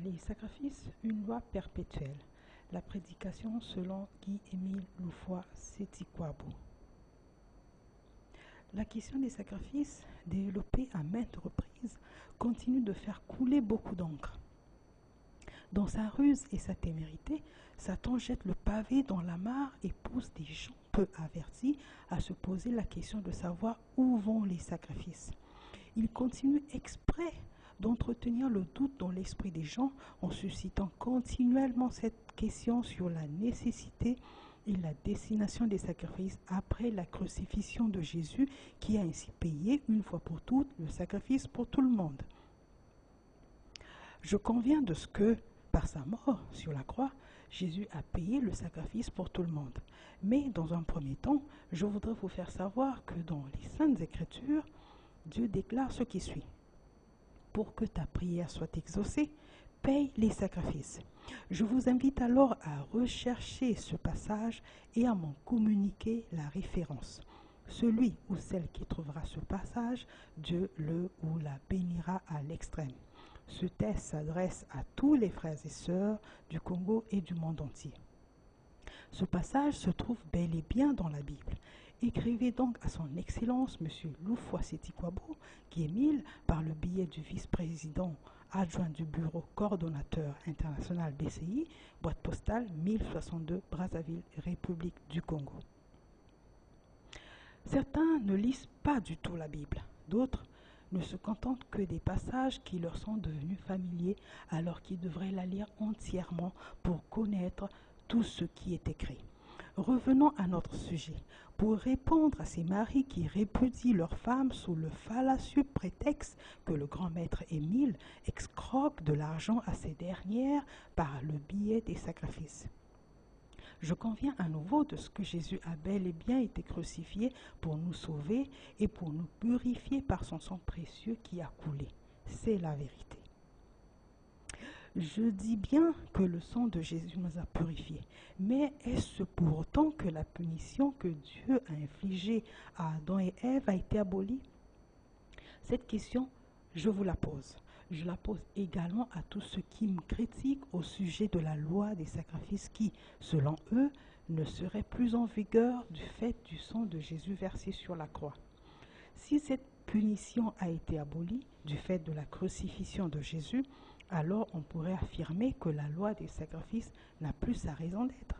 Les sacrifices, une loi perpétuelle. La prédication selon Guy-Émile Loufoy-Setikwabo. La question des sacrifices, développée à maintes reprises, continue de faire couler beaucoup d'encre. Dans sa ruse et sa témérité, Satan jette le pavé dans la mare et pousse des gens peu avertis à se poser la question de savoir où vont les sacrifices. Il continue exprès d'entretenir le doute dans l'esprit des gens en suscitant continuellement cette question sur la nécessité et la destination des sacrifices après la crucifixion de Jésus, qui a ainsi payé une fois pour toutes le sacrifice pour tout le monde. Je conviens de ce que, par sa mort sur la croix, Jésus a payé le sacrifice pour tout le monde. Mais dans un premier temps, je voudrais vous faire savoir que dans les Saintes Écritures, Dieu déclare ce qui suit. Pour que ta prière soit exaucée, paye les sacrifices. Je vous invite alors à rechercher ce passage et à m'en communiquer la référence. Celui ou celle qui trouvera ce passage, Dieu le ou la bénira à l'extrême. Ce texte s'adresse à tous les frères et sœurs du Congo et du monde entier. Ce passage se trouve bel et bien dans la Bible. Écrivez donc à son Excellence M. Loufoy-Setikwabo, Guy-Émile, par le biais du vice-président adjoint du bureau coordonnateur international BCI, boîte postale 1062, Brazzaville, République du Congo. Certains ne lisent pas du tout la Bible, d'autres ne se contentent que des passages qui leur sont devenus familiers alors qu'ils devraient la lire entièrement pour connaître tout ce qui est écrit. Revenons à notre sujet. Pour répondre à ces maris qui répudient leurs femmes sous le fallacieux prétexte que le grand maître Émile excroque de l'argent à ces dernières par le biais des sacrifices. Je conviens à nouveau de ce que Jésus a bel et bien été crucifié pour nous sauver et pour nous purifier par son sang précieux qui a coulé. C'est la vérité. Je dis bien que le sang de Jésus nous a purifiés, mais est-ce pour autant que la punition que Dieu a infligée à Adam et Ève a été abolie? Cette question, je vous la pose. Je la pose également à tous ceux qui me critiquent au sujet de la loi des sacrifices qui, selon eux, ne serait plus en vigueur du fait du sang de Jésus versé sur la croix. Si cette punition a été abolie du fait de la crucifixion de Jésus, alors on pourrait affirmer que la loi des sacrifices n'a plus sa raison d'être.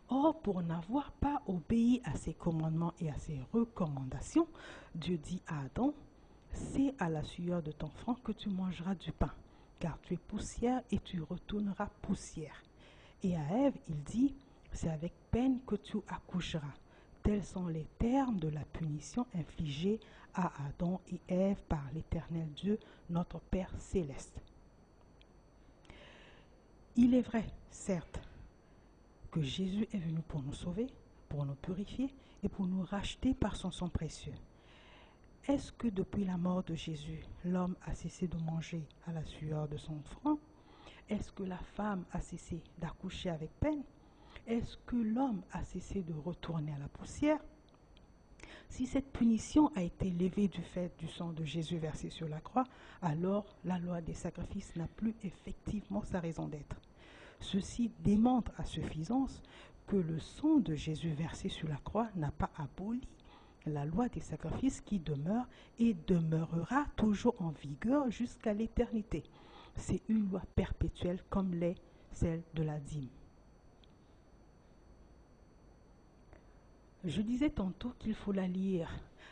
Or, pour n'avoir pas obéi à ses commandements et à ses recommandations, Dieu dit à Adam, « C'est à la sueur de ton front que tu mangeras du pain, car tu es poussière et tu retourneras poussière. » Et à Ève, il dit, « C'est avec peine que tu accoucheras. » Tels sont les termes de la punition infligée à Adam et Ève par l'Éternel Dieu, notre Père céleste. Il est vrai, certes, que Jésus est venu pour nous sauver, pour nous purifier et pour nous racheter par son sang précieux. Est-ce que depuis la mort de Jésus, l'homme a cessé de manger à la sueur de son front? Est-ce que la femme a cessé d'accoucher avec peine? Est-ce que l'homme a cessé de retourner à la poussière? Si cette punition a été levée du fait du sang de Jésus versé sur la croix, alors la loi des sacrifices n'a plus effectivement sa raison d'être. Ceci démontre à suffisance que le sang de Jésus versé sur la croix n'a pas aboli la loi des sacrifices qui demeure et demeurera toujours en vigueur jusqu'à l'éternité. C'est une loi perpétuelle comme l'est celle de la dîme. Je disais tantôt qu'il faut la lire,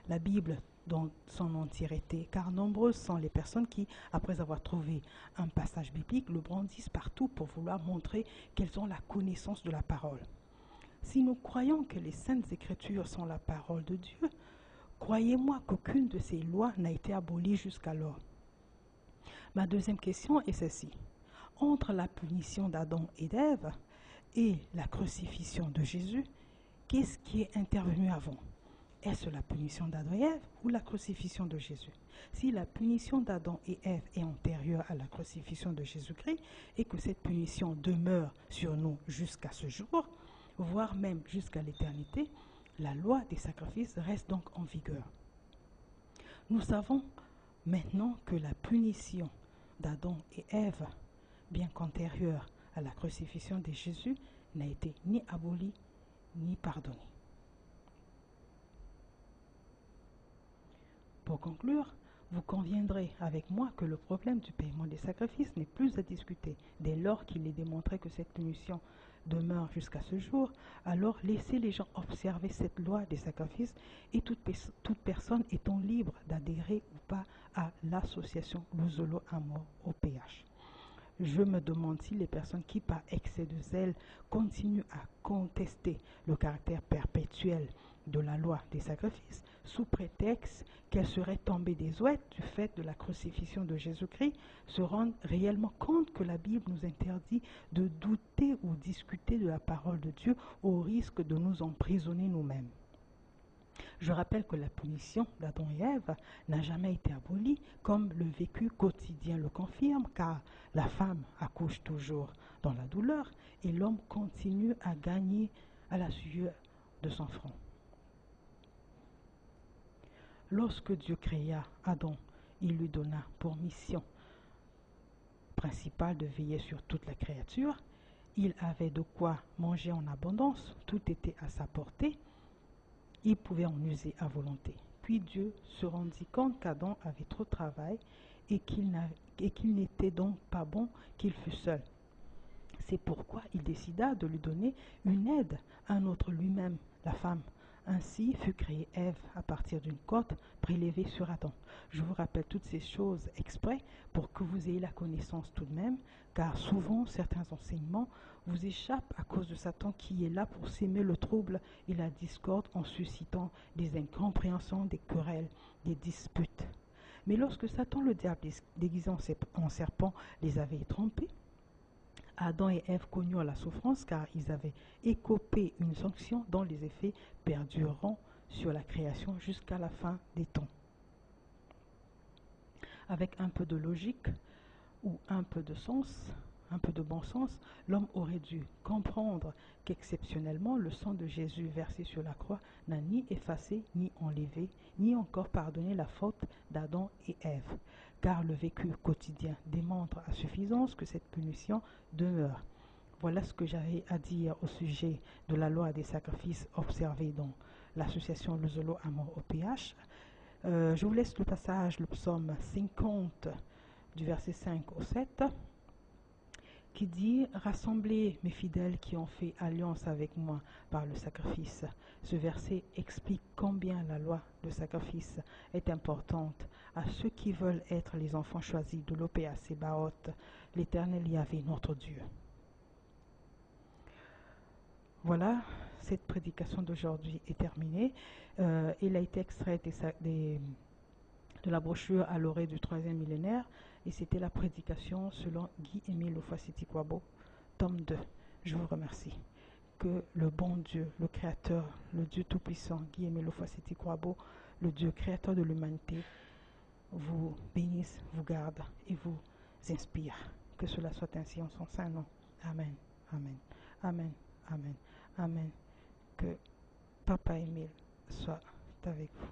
la Bible dans son entièreté, car nombreuses sont les personnes qui, après avoir trouvé un passage biblique, le brandissent partout pour vouloir montrer qu'elles ont la connaissance de la parole. Si nous croyons que les Saintes Écritures sont la parole de Dieu, croyez-moi qu'aucune de ces lois n'a été abolie jusqu'alors. Ma deuxième question est celle-ci. Entre la punition d'Adam et d'Ève et la crucifixion de Jésus, qu'est-ce qui est intervenu avant? Est-ce la punition d'Adam et Ève ou la crucifixion de Jésus? Si la punition d'Adam et Ève est antérieure à la crucifixion de Jésus-Christ et que cette punition demeure sur nous jusqu'à ce jour, voire même jusqu'à l'éternité, la loi des sacrifices reste donc en vigueur. Nous savons maintenant que la punition d'Adam et Ève, bien qu'antérieure à la crucifixion de Jésus, n'a été ni abolie ni pardonnée. Pour conclure, vous conviendrez avec moi que le problème du paiement des sacrifices n'est plus à discuter. Dès lors qu'il est démontré que cette punition demeure jusqu'à ce jour, alors laissez les gens observer cette loi des sacrifices et toute personne étant libre d'adhérer ou pas à l'association Luzolo Amor OPH. Je me demande si les personnes qui, par excès de zèle, continuent à contester le caractère perpétuel de la loi des sacrifices, sous prétexte qu'elle serait tombée des ouettes du fait de la crucifixion de Jésus-Christ, se rendent réellement compte que la Bible nous interdit de douter ou discuter de la parole de Dieu au risque de nous emprisonner nous-mêmes. Je rappelle que la punition d'Adam et Ève n'a jamais été abolie, comme le vécu quotidien le confirme, car la femme accouche toujours dans la douleur et l'homme continue à gagner à la sueur de son front. Lorsque Dieu créa Adam, il lui donna pour mission principale de veiller sur toute la créature. Il avait de quoi manger en abondance, tout était à sa portée. Il pouvait en user à volonté. Puis Dieu se rendit compte qu'Adam avait trop de travail et qu'il n'était donc pas bon qu'il fût seul. C'est pourquoi il décida de lui donner une aide, un autre lui-même, la femme. Ainsi fut créée Ève à partir d'une côte prélevée sur Adam. Je vous rappelle toutes ces choses exprès pour que vous ayez la connaissance tout de même, car souvent certains enseignements vous échappent à cause de Satan qui est là pour s'aimer le trouble et la discorde en suscitant des incompréhensions, des querelles, des disputes. Mais lorsque Satan, le diable déguisé en serpent, les avait trompés, Adam et Ève connurent la souffrance car ils avaient écopé une sanction dont les effets perdureront sur la création jusqu'à la fin des temps. Avec un peu de logique ou un peu de sens, un peu de bon sens, l'homme aurait dû comprendre qu'exceptionnellement le sang de Jésus versé sur la croix n'a ni effacé, ni enlevé, ni encore pardonné la faute d'Adam et Ève, car le vécu quotidien démontre à suffisance que cette punition demeure. Voilà ce que j'avais à dire au sujet de la loi des sacrifices observés dans l'association Luzolo Amor OPH. Je vous laisse le passage, le psaume 50 du verset 5 au 7, qui dit « Rassemblez mes fidèles qui ont fait alliance avec moi par le sacrifice ». Ce verset explique combien la loi de sacrifice est importante à ceux qui veulent être les enfants choisis de l'OPH Sébaoth, l'Éternel Yahvé, notre Dieu. Voilà, cette prédication d'aujourd'hui est terminée. Elle a été extraite de la brochure à l'orée du 3e millénaire et c'était la prédication selon Guy-Émile Ofuasiti-Kwabo, tome 2. Je vous remercie. Que le bon Dieu, le Créateur, le Dieu Tout-Puissant, Guy-Émile Ofuasiti-Kwabo, le Dieu Créateur de l'humanité, vous bénisse, vous garde et vous inspire. Que cela soit ainsi en son saint nom. Amen, amen, amen, amen, amen. Que Papa Émile soit avec vous.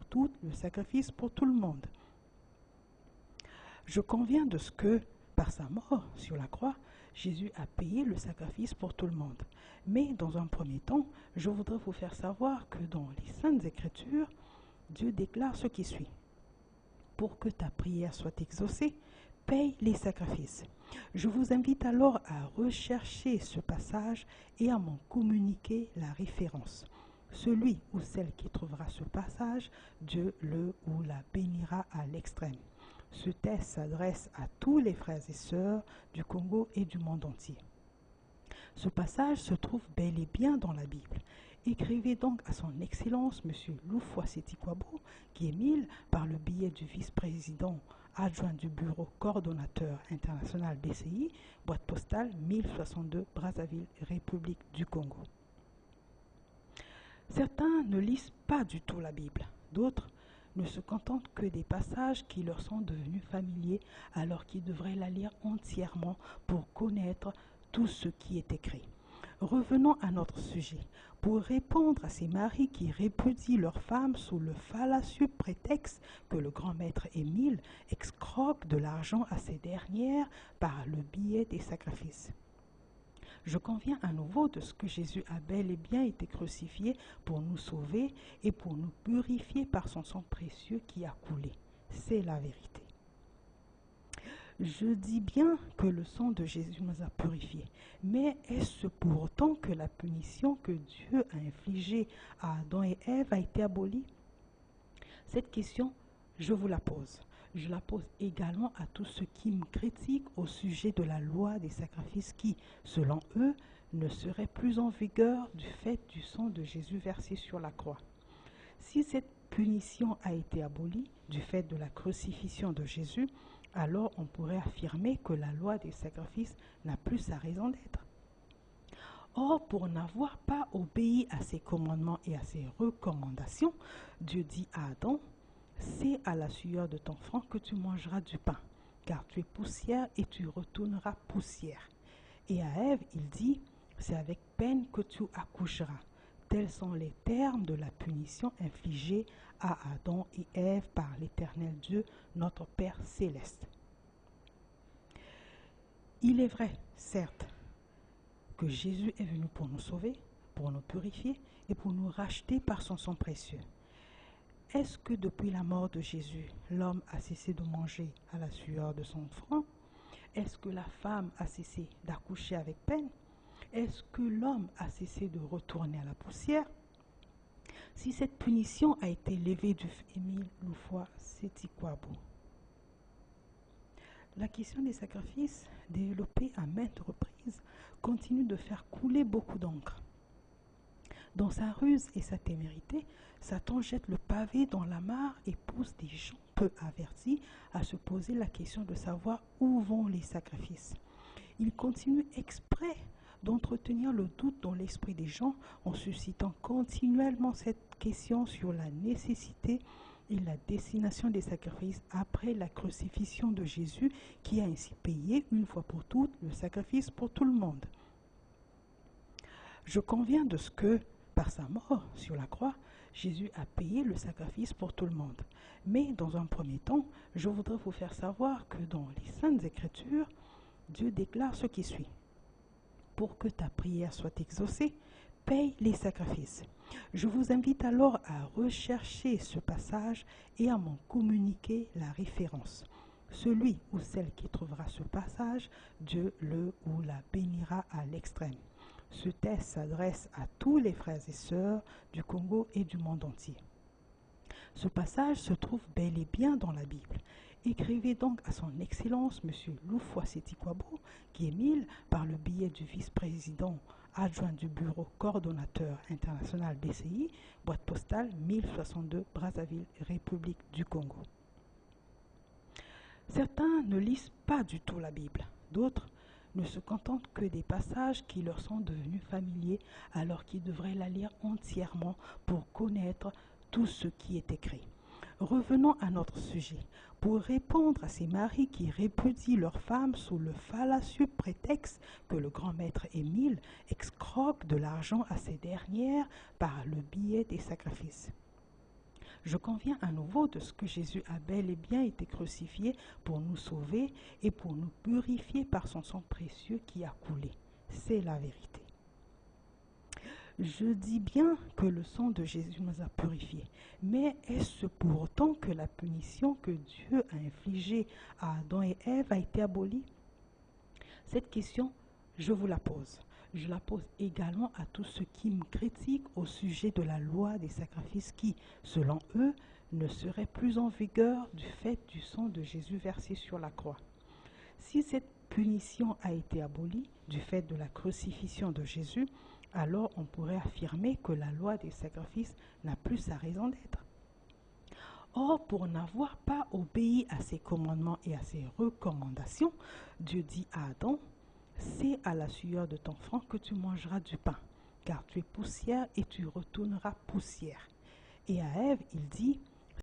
Tout le sacrifice pour tout le monde. Je conviens de ce que, par sa mort sur la croix, Jésus a payé le sacrifice pour tout le monde. Mais dans un premier temps, je voudrais vous faire savoir que dans les Saintes Écritures, Dieu déclare ce qui suit. Pour que ta prière soit exaucée, paye les sacrifices. Je vous invite alors à rechercher ce passage et à m'en communiquer la référence. Celui ou celle qui trouvera ce passage, Dieu le ou la bénira à l'extrême. Ce texte s'adresse à tous les frères et sœurs du Congo et du monde entier. Ce passage se trouve bel et bien dans la Bible. Écrivez donc à son Excellence M. Loufoua-Seti-Kwabo, Guy-Émile, par le biais du vice-président adjoint du bureau coordonnateur international BCI, boîte postale 1062, Brazzaville, République du Congo. Certains ne lisent pas du tout la Bible, d'autres ne se contentent que des passages qui leur sont devenus familiers alors qu'ils devraient la lire entièrement pour connaître tout ce qui est écrit. Revenons à notre sujet. Pour répondre à ces maris qui répudient leurs femmes sous le fallacieux prétexte que le grand maître Émile excroque de l'argent à ces dernières par le biais des sacrifices. Je conviens à nouveau de ce que Jésus a bel et bien été crucifié pour nous sauver et pour nous purifier par son sang précieux qui a coulé. C'est la vérité. Je dis bien que le sang de Jésus nous a purifiés, mais est-ce pour autant que la punition que Dieu a infligée à Adam et Ève a été abolie? Cette question, je vous la pose. Je la pose également à tous ceux qui me critiquent au sujet de la loi des sacrifices qui, selon eux, ne serait plus en vigueur du fait du sang de Jésus versé sur la croix. Si cette punition a été abolie du fait de la crucifixion de Jésus, alors on pourrait affirmer que la loi des sacrifices n'a plus sa raison d'être. Or, pour n'avoir pas obéi à ses commandements et à ses recommandations, Dieu dit à Adam, « C'est à la sueur de ton front que tu mangeras du pain, car tu es poussière et tu retourneras poussière. » Et à Ève, il dit, « C'est avec peine que tu accoucheras. » Tels sont les termes de la punition infligée à Adam et Ève par l'Éternel Dieu, notre Père céleste. Il est vrai, certes, que Jésus est venu pour nous sauver, pour nous purifier et pour nous racheter par son sang précieux. Est-ce que depuis la mort de Jésus, l'homme a cessé de manger à la sueur de son front? Est-ce que la femme a cessé d'accoucher avec peine? Est-ce que l'homme a cessé de retourner à la poussière? Si cette punition a été levée du Émile Loufoy Seti-Kouabou. La question des sacrifices, développée à maintes reprises, continue de faire couler beaucoup d'encre. Dans sa ruse et sa témérité, Satan jette le pavé dans la mare et pousse des gens peu avertis à se poser la question de savoir où vont les sacrifices. Il continue exprès d'entretenir le doute dans l'esprit des gens en suscitant continuellement cette question sur la nécessité et la destination des sacrifices après la crucifixion de Jésus qui a ainsi payé une fois pour toutes le sacrifice pour tout le monde. Je conviens de ce que, par sa mort sur la croix, Jésus a payé le sacrifice pour tout le monde. Mais dans un premier temps, je voudrais vous faire savoir que dans les Saintes Écritures, Dieu déclare ce qui suit. Pour que ta prière soit exaucée, paye les sacrifices. Je vous invite alors à rechercher ce passage et à m'en communiquer la référence. Celui ou celle qui trouvera ce passage, Dieu le ou la bénira à l'extrême. Ce texte s'adresse à tous les frères et sœurs du Congo et du monde entier. Ce passage se trouve bel et bien dans la Bible. Écrivez donc à son Excellence M. Loufoy Seti-Kouabou, Émile, par le biais du vice-président adjoint du bureau coordonnateur international BCI, boîte postale 1062 Brazzaville, République du Congo. Certains ne lisent pas du tout la Bible, d'autres ne se contentent que des passages qui leur sont devenus familiers alors qu'ils devraient la lire entièrement pour connaître tout ce qui est écrit. Revenons à notre sujet. Pour répondre à ces maris qui répudient leurs femmes sous le fallacieux prétexte que le grand maître Émile excroque de l'argent à ces dernières par le biais des sacrifices. Je conviens à nouveau de ce que Jésus a bel et bien été crucifié pour nous sauver et pour nous purifier par son sang précieux qui a coulé. C'est la vérité. Je dis bien que le sang de Jésus nous a purifiés, mais est-ce pour autant que la punition que Dieu a infligée à Adam et Ève a été abolie? Cette question, je vous la pose. Je la pose également à tous ceux qui me critiquent au sujet de la loi des sacrifices qui, selon eux, ne serait plus en vigueur du fait du sang de Jésus versé sur la croix. Si cette punition a été abolie du fait de la crucifixion de Jésus, alors on pourrait affirmer que la loi des sacrifices n'a plus sa raison d'être. Or, pour n'avoir pas obéi à ses commandements et à ses recommandations, Dieu dit à Adam, « C'est à la sueur de ton front que tu mangeras du pain, car tu es poussière et tu retourneras poussière. » Et à Ève, il dit,